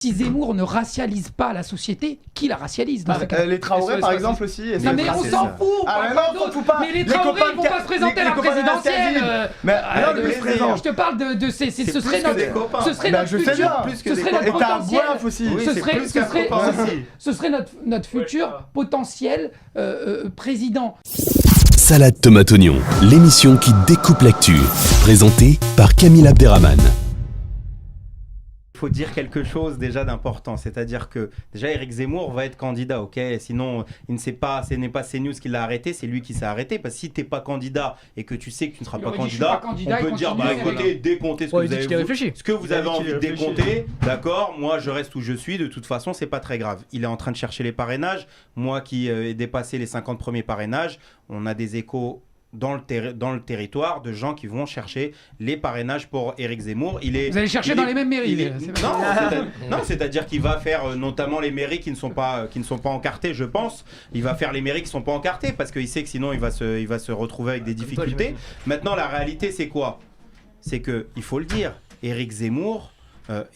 si Zemmour ne racialise pas la société, qui la racialise Les Traoré par exemple aussi. Non mais on s'en fout. Mais les Traoré ils vont pas se présenter à la présidentielle. Je te parle de ce serait notre futur. Ce serait notre potentiel. Ce serait notre futur potentiel président. Salade Tomate Oignon, l'émission qui découpe l'actu, présentée par Camille Abderrahmane. Il faut dire quelque chose déjà d'important, c'est-à-dire que déjà Éric Zemmour va être candidat, ok ? Sinon, ce n'est pas CNews qui l'a arrêté, c'est lui qui s'est arrêté. Parce que si tu n'es pas candidat et que tu sais que tu ne seras pas candidat, on peut dire écoutez, décomptez ce que vous avez envie de décompter, d'accord ? Moi, je reste où je suis, de toute façon, c'est pas très grave. Il est en train de chercher les parrainages. Moi qui ai dépassé les 50 premiers parrainages, on a des échos dans le territoire de gens qui vont chercher les parrainages pour Éric Zemmour. Vous allez chercher dans les mêmes mairies. Non, c'est-à-dire qu'il va faire notamment les mairies qui ne sont pas encartées, je pense. Il va faire les mairies qui ne sont pas encartées parce qu'il sait que sinon il va se retrouver avec des difficultés. Maintenant, la réalité, c'est quoi ? C'est qu'il faut le dire, Éric Zemmour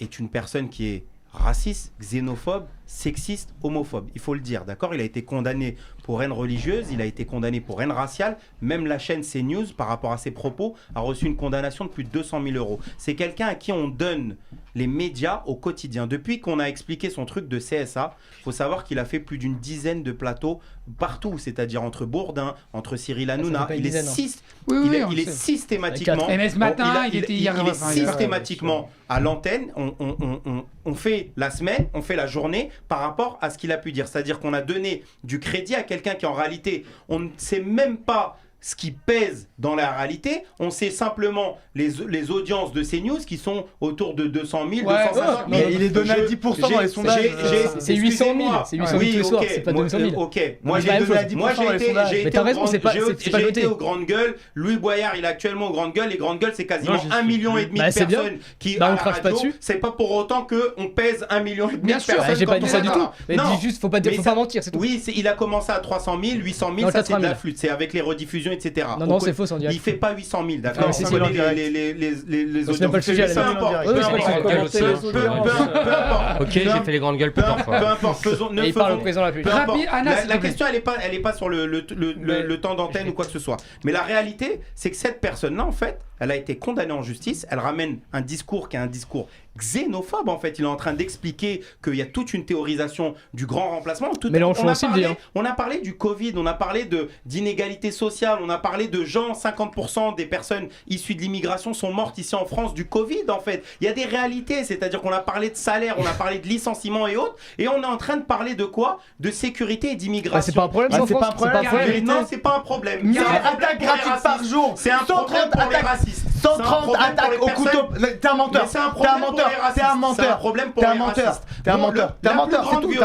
est une personne qui est raciste, xénophobe, sexiste, homophobe. Il faut le dire, d'accord ? Il a été condamné pour haine religieuse, il a été condamné pour haine raciale. Même la chaîne CNews, par rapport à ses propos, a reçu une condamnation de plus de 200 000 €. C'est quelqu'un à qui on donne les médias au quotidien. Depuis qu'on a expliqué son truc de CSA, il faut savoir qu'il a fait plus d'une dizaine de plateaux partout, c'est-à-dire entre Bourdin, entre Cyril Hanouna. Il est systématiquement... MS Matin, il était hier. Il est systématiquement à l'antenne. On fait la semaine, on fait la journée par rapport à ce qu'il a pu dire. C'est-à-dire qu'on a donné du crédit à quelqu'un qui en réalité, on ne sait même pas ce qui pèse dans la réalité. On sait simplement les audiences de CNews qui sont autour de 200 000, 250 000. Mais il est donné à 10% dans les sondages. C'est 800 000. C'est 800 000 tous les soirs, c'est pas 200 000. Ok, moi j'ai été aux Grandes Gueules. Louis Boyard, il est actuellement aux Grandes Gueules. Les Grandes Gueules, c'est quasiment 1,5 million de personnes qui à la radio. C'est pas pour autant qu'on pèse 1,5 million de personnes. J'ai pas dit ça du tout. Mais dis juste, faut pas mentir, c'est tout. Oui, il a commencé à 300 000, 800 000, ça c'est de la flûte. C'est avec les rediffusions, etc. Non, c'est faux, c'est en direct. Il fait pas 800 000, d'accord ? C'est les audiences. Pas le sujet, peu importe. Ok, j'ai fait les grandes gueules plusieurs fois. Peu importe. Il parle au président de la République. La question, elle est pas sur le temps d'antenne ou quoi que ce soit. Mais la réalité, c'est que cette personne-là, en fait, elle a été condamnée en justice. Elle ramène un discours qui est un discours xénophobe, en fait. Il est en train d'expliquer qu'il y a toute une théorisation du grand remplacement. On a parlé du Covid, on a parlé d'inégalité sociale, on a parlé de gens, 50% des personnes issues de l'immigration sont mortes ici en France du Covid, en fait. Il y a des réalités, c'est-à-dire qu'on a parlé de salaire, on a parlé de licenciement et autres, et on est en train de parler de quoi ? De sécurité et d'immigration. C'est pas un problème, c'est pas un problème. Non, c'est pas un problème. C'est attaques gratuites par jour. C'est un problème pour les racistes. 130 attaques au couteau. T'es un menteur. T'es un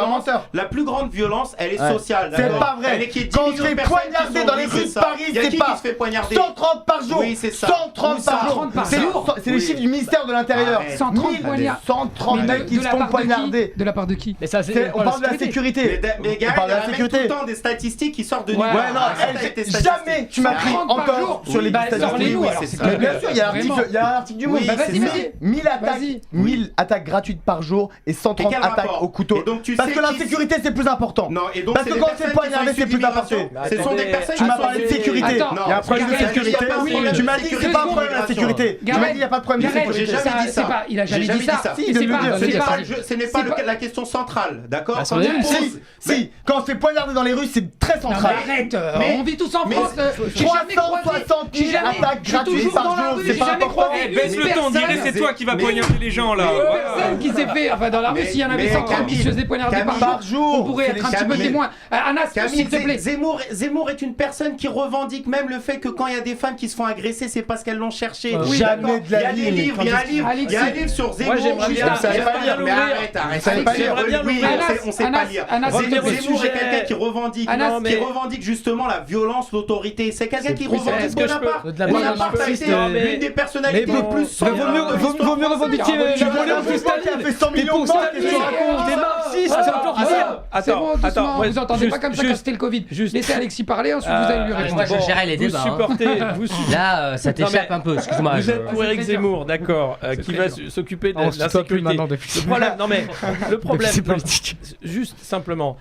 menteur. La plus grande violence, elle est sociale. C'est pas vrai. Quand on se fait poignarder dans les rues de Paris, c'est pas 130 par jour. Oui, c'est ça. 130 par jour. C'est les chiffres du ministère de l'Intérieur. 130 mecs qui se font poignarder. De la part de qui ? On parle de la sécurité. Mais gars, il y a tout le temps des statistiques qui sortent de nulle part. Jamais tu m'as pris encore sur les statistiques. Bien sûr, il y a un article du Monde. 1000 attaques gratuites par jour et 130 attaques au couteau. Parce que l'insécurité c'est plus important. Parce que quand c'est poignardé c'est plus important. Ce sont des personnes. Tu m'as parlé de sécurité. Il y a un problème de sécurité. Tu m'as dit que c'est pas un problème de sécurité. Tu m'as dit il n'y a pas de problème de sécurité. J'ai jamais dit ça. Il a jamais dit ça. Ce n'est pas la question centrale, d'accord ? Si, quand on se fait poignarder dans les rues c'est très central. Arrête, on vit tous en France. 360 000 attaques gratuites par jour, c'est pas important. Baisse le ton, dirais c'est toi qui vas poignarder les gens là. Personne qui s'est fait, enfin dans la rue, s'il y en avait 130 qui se faisaient poignarder par jour, on pourrait être un petit peu témoin. Anas, s'il te plaît. Zemmour est une personne qui revendique même le fait que quand il y a des femmes qui se font agresser, c'est parce qu'elles l'ont cherché. Jamais de la vie. Il y a un livre sur Zemmour. Mais arrête. On sait pas lire. Zemmour est quelqu'un qui revendique justement la violence, l'autorité. C'est quelqu'un qui revendique Bonaparte. Bonaparte a été l'une des personnalités les plus vaut mieux revendiquer tu vois qui a fait 100 millions de morts, qu'est-ce que tu racontes ? raciste. Attends, vous entendez pas comme ça quand c'était le Covid. Laissez Alexis parler, ensuite vous allez lui répondre. Moi, je gérais les débats. Là, ça t'échappe un peu, excuse-moi. Vous êtes pour Éric Zemmour, d'accord, qui va s'occuper de la sécurité. Le problème, c'est politique. Juste simplement,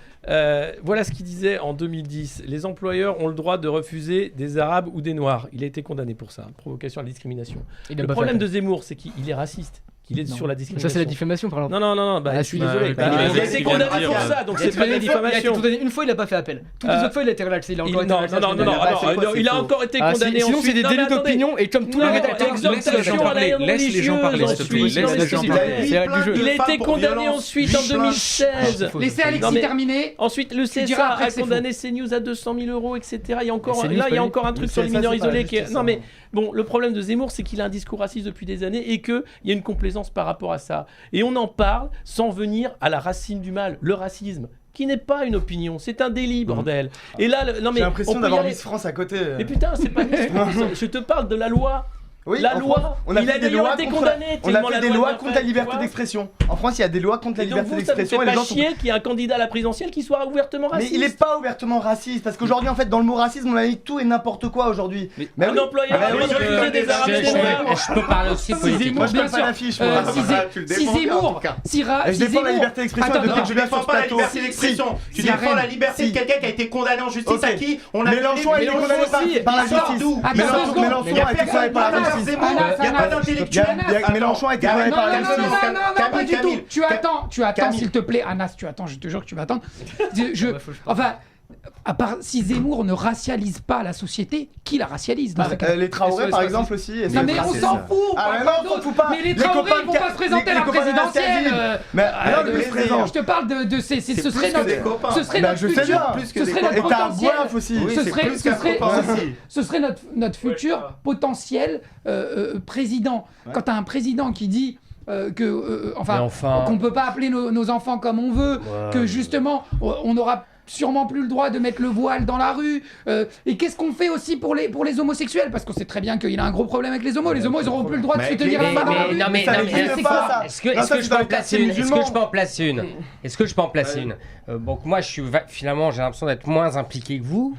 voilà ce qu'il disait en 2010. Les employeurs ont le droit de refuser des Arabes ou des Noirs. Il a été condamné pour ça, provocation à la discrimination. Le problème de Zemmour, c'est qu'il est raciste. Qu'il est sur la discrimination. Ça, c'est la diffamation, par exemple. Non, je suis désolé. Il a été condamné pour ça, donc c'est pas de la diffamation. Une fois, il n'a pas fait appel. Toutes les autres fois, il a été relaxé. Non, il a encore été condamné. Sinon, c'est des délits d'opinion, et comme tous les rédacteurs. Laisse les gens parler, s'il te plaît. Il a été condamné ensuite en 2016. Laissez Alexis terminer. Ensuite, le CSA a condamné CNews à 200 000 €, etc. Il y a encore un truc sur les mineurs isolés qui est. Non, mais bon, le problème de Zemmour, c'est qu'il a un discours raciste depuis des années et qu'il y a une complaisance par rapport à ça. Et on en parle sans venir à la racine du mal, le racisme, qui n'est pas une opinion, c'est un délit, bordel. Et là, j'ai l'impression d'avoir Miss France à côté. Mais putain, c'est pas Miss France, je te parle de la loi. Oui, la loi, on a fait des lois contre la liberté d'expression. En France, il y a des lois contre la liberté d'expression. Et les gens chier qu'il y a un candidat à la présidentielle qui soit ouvertement raciste. Mais il est pas ouvertement raciste parce qu'aujourd'hui, en fait, dans le mot racisme, on a mis tout et n'importe quoi aujourd'hui. Mais un employeur a refusé des Arabes et des Noirs. Je peux parler aussi politique. Moi, je donne pas l'affiche. Si Zemmour, je défends la liberté d'expression depuis que je viens sur ce plateau. Tu défends la liberté de quelqu'un qui a été condamné en justice à qui on a Mélenchon a été condamné par la justice. Mélenchon a été condamné par la justice. Il n'y a pas d'intellectuel. Mélenchon a été condamné par la justice. Non, pas du tout. Tu attends, s'il te plaît, Anas, tu attends, je te jure que tu vas attendre. Enfin, à part si Zemmour ne racialise pas la société, qui la racialise dans les Traoré, par exemple, aussi. Non, mais on s'en fout. On s'en fout pas. Mais les Traoré, ils vont pas se présenter à la présidentielle. Mais alors, le président. Je te parle de ce serait notre futur. Et t'as un boif aussi. Ce serait notre futur potentiel président. Quand t'as un président qui dit qu'on peut pas appeler nos enfants comme on veut, que justement on aura sûrement plus le droit de mettre le voile dans la rue, et qu'est-ce qu'on fait aussi pour les homosexuels, parce qu'on sait très bien qu'il a un gros problème avec les homos ils auront plus le droit de se tenir la main dans la rue. Est-ce que je peux en placer une Est-ce que je peux en placer une Donc moi finalement j'ai l'impression d'être moins impliqué que vous.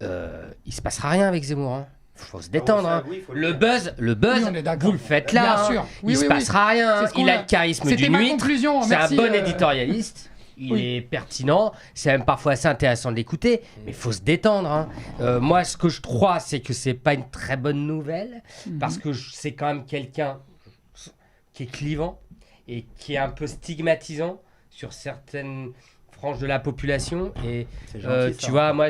Il se passera rien avec Zemmour, hein. Faut se détendre. Le buzz, vous le faites là. Bien sûr. Il se passera rien. Il a le charisme d'une huître. C'est un bon éditorialiste. Il est pertinent, c'est même parfois assez intéressant de l'écouter, mais il faut se détendre. Moi, ce que je crois, c'est que c'est pas une très bonne nouvelle, parce que c'est quand même quelqu'un qui est clivant et qui est un peu stigmatisant sur certaines franges de la population. Et tu vois, moi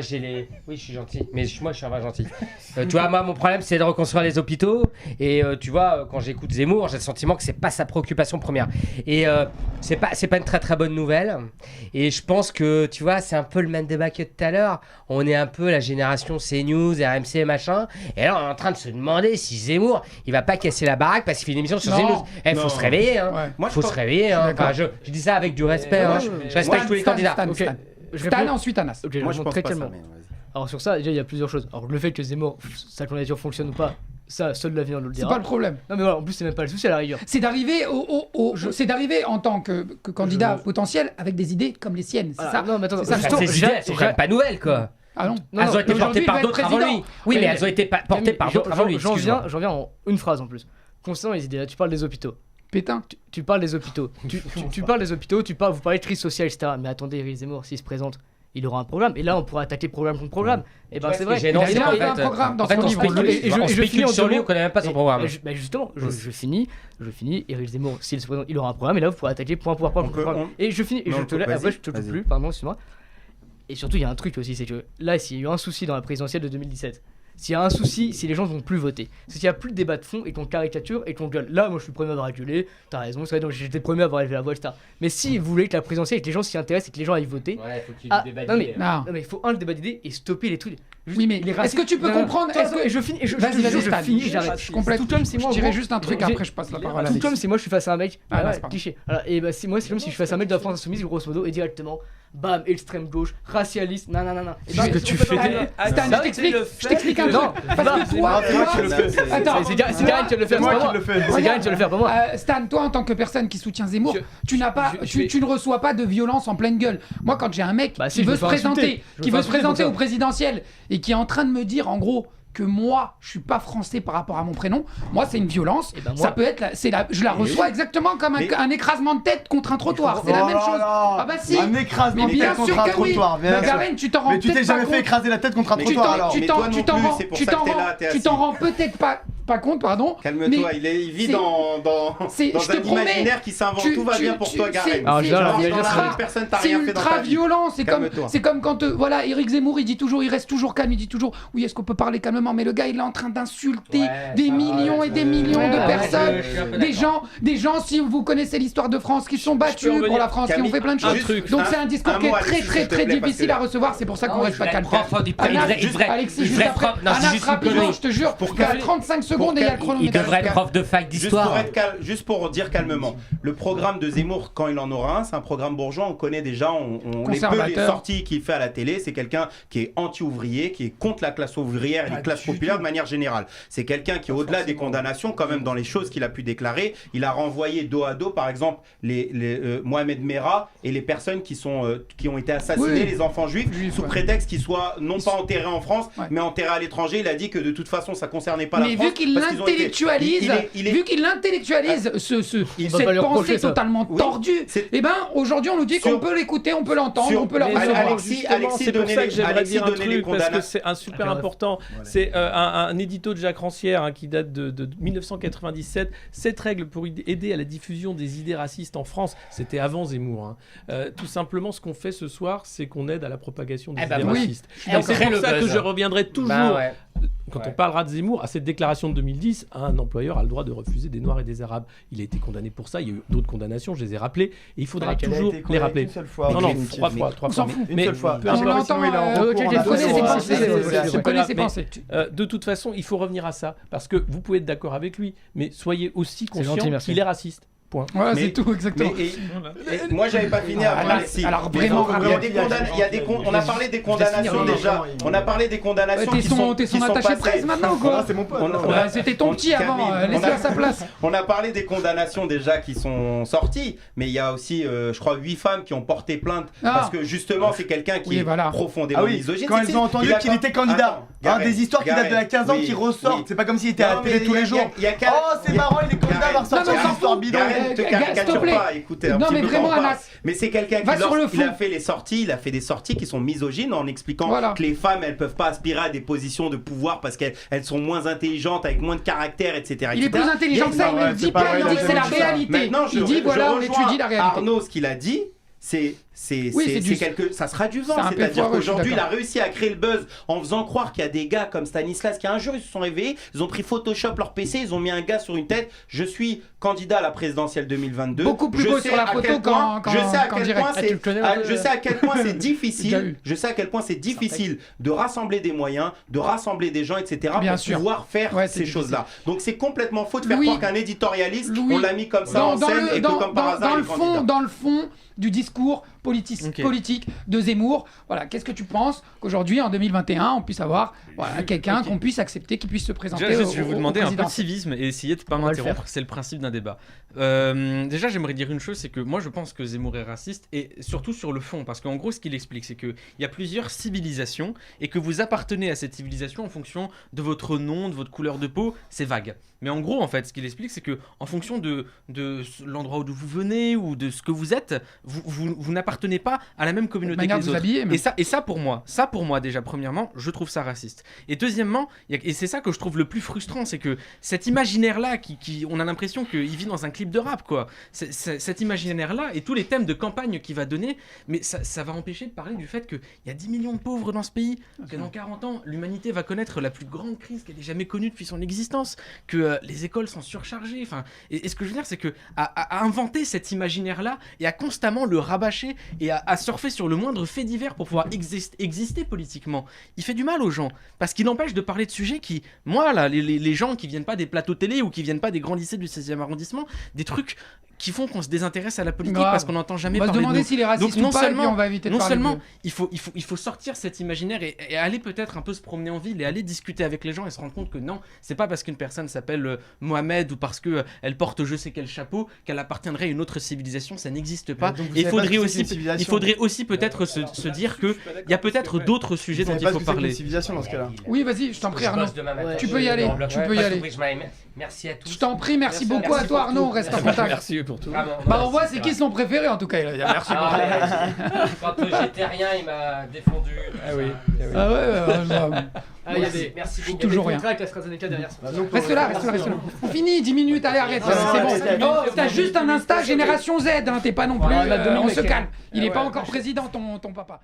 oui, je suis gentil, mais moi je suis un vrai gentil. Tu vois, moi mon problème c'est de reconstruire les hôpitaux, et tu vois, quand j'écoute Zemmour, j'ai le sentiment que c'est pas sa préoccupation première, et c'est pas une très très bonne nouvelle. Et je pense que tu vois, c'est un peu le même débat que tout à l'heure. On est un peu la génération CNews, RMC machin, et là on est en train de se demander si Zemmour il va pas casser la baraque parce qu'il fait une émission sur CNews. Faut se réveiller, faut se réveiller. Enfin, je dis ça avec du respect. Je respecte tous les candidats. Stan, ensuite Anas. Moi je pense pas ça. Alors sur ça, déjà il y a plusieurs choses. Alors le fait que Zemmour, sa candidature fonctionne ou pas, ça seul l'avenir nous le dira. C'est pas le problème. Non mais voilà, en plus c'est même pas le souci à la rigueur. C'est d'arriver c'est d'arriver en tant que candidat potentiel avec des idées comme les siennes. C'est ça. Non mais attends, ces idées elles sont quand même pas nouvelles quoi. Ah non. Elles ont été portées par d'autres avant lui. Oui, mais elles ont été portées par d'autres avant lui. J'en viens en une phrase en plus. Concernant les idées, là tu parles des hôpitaux. Pétain. Tu parles des hôpitaux. Tu parles des hôpitaux, vous parlez de crise sociale, etc. Mais attendez, Éric Zemmour, s'il se présente, il aura un programme. Et là, on pourra attaquer programme contre programme. Et ben c'est vrai. Il a un programme dans son livre. Et je finis sur lui, on connaît même pas son programme. Justement, je finis. Éric Zemmour, s'il se présente, il aura un programme. Et là, vous pourrez attaquer point pour point. Et je finis. Et je te laisse. Je te coupe plus. Pardon, excuse-moi. Et surtout, il y a un truc aussi, c'est que là, s'il y a eu un souci dans la présidentielle de 2017. S'il y a un souci, si les gens ne vont plus voter, c'est qu'il n'y a plus de débat de fond et qu'on caricature et qu'on gueule. Là, moi je suis le premier à avoir gueulé, t'as raison, c'est vrai, donc j'étais le premier à avoir élevé la voix, etc. Mais si vous voulez que la présidentielle et que les gens s'y intéressent et que les gens aillent voter. Ouais, faut qu'il y ait du débat d'idées. Non, mais il faut le débat d'idées et stopper les trucs. Oui, mais est-ce que tu peux comprendre. Je finis, j'arrête. Je complète. Tout comme si moi. Je dirais juste un truc, après je passe la parole à Tout comme si moi je suis face à un mec. Cliché. Et bah, moi c'est comme si je suis face à un mec de la France Insoumise, grosso modo, et directement. bam, extrême gauche, racialiste, non. Qu'est-ce que tu fais? Stan, je t'explique un truc. Parce que toi, attends, c'est Karine qui va le faire, c'est Karine qui va le faire, pas moi. Stan, toi en tant que personne qui soutient Zemmour, tu ne reçois pas de violence en pleine gueule. Moi, quand j'ai un mec qui veut se présenter au présidentiel et qui est en train de me dire en gros que moi je suis pas français par rapport à mon prénom, moi c'est une violence. Ça peut être je la reçois exactement comme un écrasement de tête contre un trottoir, c'est la même chose. Ah bah si, un écrasement de tête contre un trottoir. Karine, tu t'en rends mais tu t'es jamais fait écraser la tête contre un trottoir alors. Tu t'en rends peut-être pas compte, pardon. Calme-toi, il vit dans un imaginaire qui s'invente. Tout va bien pour toi, Karine. Personne t'a rien fait dans ta vie. C'est ultra violent. C'est comme quand voilà, Éric Zemmour, il reste toujours calme, il dit toujours oui, est-ce qu'on peut parler calmement, mais le gars il est en train d'insulter des millions et des millions de personnes, des gens, si vous connaissez l'histoire de France, qui sont battus pour la France, qui ont fait plein de choses. Donc c'est un discours qui est très difficile à recevoir, c'est pour ça qu'on reste pas calme. Alexis, juste après, Anas, rapidement, je te jure, il y a 35 secondes et il y a le chronomètre. Il devrait être prof de fac d'histoire. Juste pour dire calmement, le programme de Zemmour, quand il en aura un, c'est un programme bourgeois, on connaît déjà, les sorties qu'il fait à la télé, c'est quelqu'un qui est anti-ouvrier, qui est contre la classe ouvrière et les classes populaires de manière générale. C'est quelqu'un qui, au-delà des condamnations, quand même dans les choses qu'il a pu déclarer, il a renvoyé dos à dos, par exemple, Mohamed Merah et les personnes qui ont été assassinées, les enfants juifs, sous prétexte qu'ils soient non pas enterrés en France, mais enterrés à l'étranger. Il a dit que de toute façon, ça concernait pas la France. Mais vu qu'il l'intellectualise, cette pensée totalement tordue, et ben aujourd'hui on nous dit qu'on peut l'écouter, on peut l'entendre, on peut la recevoir. C'est pour ça que j'aimerais dire un truc, parce que c'est un super important. C'est un édito de Jacques Rancière qui date de 1997. 7 règles pour aider à la diffusion des idées racistes en France. C'était avant Zemmour. Tout simplement, ce qu'on fait ce soir, c'est qu'on aide à la propagation des idées racistes. Et c'est pour ça que je reviendrai toujours. Quand on parlera de Zemmour, à cette déclaration de 2010, un employeur a le droit de refuser des Noirs et des Arabes. Il a été condamné pour ça. Il y a eu d'autres condamnations, je les ai rappelées. Et il faudra toujours les rappeler. Une seule fois. Non, 3 fois. On s'en fout. Une seule fois. De toute façon, il faut revenir à ça. Parce que vous pouvez être d'accord avec lui, mais soyez aussi conscient qu'il est raciste. Point. Voilà, c'est tout, exactement. Moi, j'avais pas fini avant Alexis. Alors, vraiment, on a parlé des condamnations déjà. On a parlé des condamnations qui sont T'es son attaché presse maintenant, quoi. C'est mon pote. C'était ton petit avant, laisse-le à sa place. On a parlé des condamnations déjà qui sont sorties, mais il y a aussi, je crois, 8 femmes qui ont porté plainte parce que justement, c'est quelqu'un qui est profondément misogyne. Quand elles ont entendu qu'il était candidat, des histoires qui datent de la 15 ans qui ressortent. C'est pas comme s'il était à la télé tous les jours. Oh, c'est marrant, il est candidat, va ressortir une histoire bidon. Te caricature pas, écoutez un petit peu quand on parle. Mais c'est quelqu'un qui il a fait des sorties qui sont misogynes en expliquant que les femmes elles peuvent pas aspirer à des positions de pouvoir parce qu'elles sont moins intelligentes, avec moins de caractère, etc. Il est plus intelligent que ça, il ne dit pas, il dit que c'est la réalité. Il dit voilà, on étudie la réalité. Arnaud, ce qu'il a dit, ça sera du vent, c'est-à-dire qu'aujourd'hui il a réussi à créer le buzz en faisant croire qu'il y a des gars comme Stanislas qui un jour ils se sont réveillés, ils ont pris Photoshop leur PC, ils ont mis un gars sur une tête, je suis candidat à la présidentielle 2022. Beaucoup plus beau sur la photo je sais à quel point c'est difficile. Je sais à quel point c'est difficile de rassembler des moyens, de rassembler des gens, etc. pour pouvoir faire ces choses-là. Donc c'est complètement faux de faire croire qu'un éditorialiste, on l'a mis comme ça en scène et que comme par hasard il est candidat. Dans le fond du discours politique de Zemmour. Voilà, qu'est-ce que tu penses qu'aujourd'hui, en 2021, on puisse avoir quelqu'un qu'on puisse accepter, qui puisse se présenter je vais vous demander un peu de civisme et essayer de ne pas m'interrompre. C'est le principe d'un débat. Déjà, j'aimerais dire une chose, c'est que moi, je pense que Zemmour est raciste, et surtout sur le fond, parce qu'en gros, ce qu'il explique, c'est qu'il y a plusieurs civilisations, et que vous appartenez à cette civilisation en fonction de votre nom, de votre couleur de peau, c'est vague. Mais en gros, en fait, ce qu'il explique, c'est que en fonction de l'endroit d'où vous venez ou de ce que vous êtes, vous n'appartenez pas à la même communauté que les autres. Et ça pour moi, déjà, premièrement, je trouve ça raciste. Et deuxièmement, et c'est ça que je trouve le plus frustrant, c'est que cet imaginaire-là, on a l'impression qu'il vit dans un clip de rap, quoi. Cet imaginaire-là et tous les thèmes de campagne qu'il va donner, mais ça va empêcher de parler du fait qu'il y a 10 millions de pauvres dans ce pays, que dans 40 ans, l'humanité va connaître la plus grande crise qu'elle ait jamais connue depuis son existence, que les écoles sont surchargées. Et ce que je veux dire, c'est que à inventer cet imaginaire-là et à constamment le rabâcher et à surfer sur le moindre fait divers pour pouvoir exister politiquement, il fait du mal aux gens parce qu'il empêche de parler de sujets qui, moi là, les gens qui viennent pas des plateaux télé ou qui viennent pas des grands lycées du 16e arrondissement, des trucs qui font qu'on se désintéresse à la politique parce qu'on n'entend jamais parler de nous. On va se demander s'il est raciste ou pas, et puis on va éviter de parler de lui. Il faut sortir cet imaginaire et aller peut-être un peu se promener en ville et aller discuter avec les gens et se rendre compte que non, c'est pas parce qu'une personne s'appelle Mohamed ou parce qu'elle porte je sais quel chapeau qu'elle appartiendrait à une autre civilisation, ça n'existe pas. Et il faudrait aussi peut-être se dire qu'il y a peut-être d'autres sujets dont il faut parler. Dans ce cas-là. Oui, vas-y, je t'en prie Arnaud. Tu peux y aller. Merci à tous. Je t'en prie, merci beaucoup à toi Arnaud, on reste en contact. Merci pour tout. Bah on voit c'est qui son préféré en tout cas. Merci beaucoup. Quand j'étais rien, il m'a défendu. Ah oui. Ah ouais. Merci beaucoup. Toujours rien. Avec l'AstraZeneca derrière. Reste là. On finit 10 minutes, allez arrête. C'est bon. Oh, t'as juste un Insta Génération Z, t'es pas non plus. On se calme. Il est pas encore président ton papa.